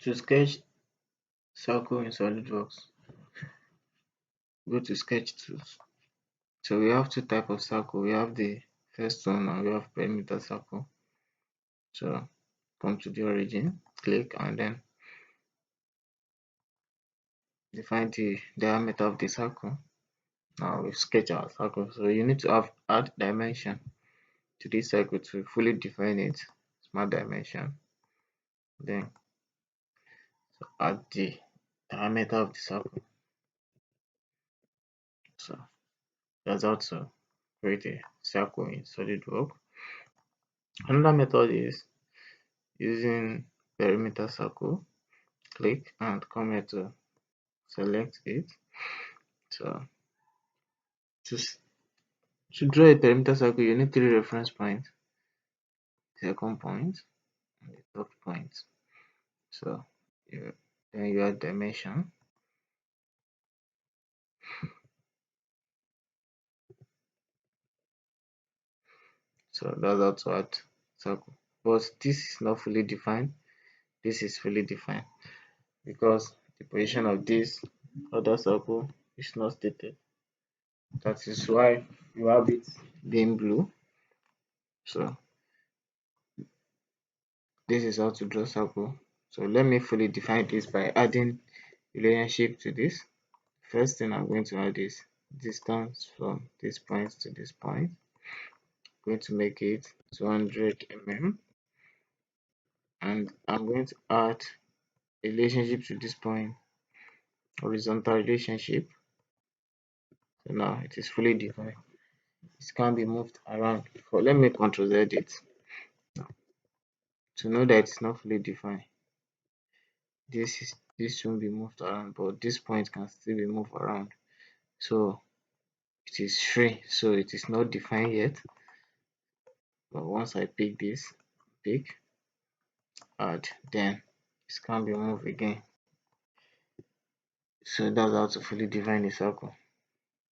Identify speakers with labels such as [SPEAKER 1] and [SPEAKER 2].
[SPEAKER 1] To sketch circle in Solidworks, go to sketch tools. So we have two types of circle. We have the first one and we have perimeter circle. So come to the origin, click and then define the diameter of the circle. Now we've sketched our circle. So you need to add dimension to this circle to fully define it. Smart dimension. Then add the diameter of the circle. So that's how to create a circle in SolidWorks. Another method is using perimeter circle. Click and come here to select it. So to draw a perimeter circle, you need three reference points, second point, and the third point. So then you add dimension. So that's how to add circle. But this is not fully defined. This is fully defined because the position of this other circle is not stated. That is why you have it being blue. So this is how to draw circle. So let me fully define this by adding relationship to this. First thing I'm going to add is distance from this point to this point. I'm going to make it 200 mm, and I'm going to add a relationship to this point, horizontal relationship. So now it is fully defined. It can be moved around. So let me control Z it to know that it's not fully defined. This shouldn't be moved around, but this point can still be moved around. So it is free, so it is not defined yet. But once I pick this, add, then it can be moved again. So that's how to fully define a circle.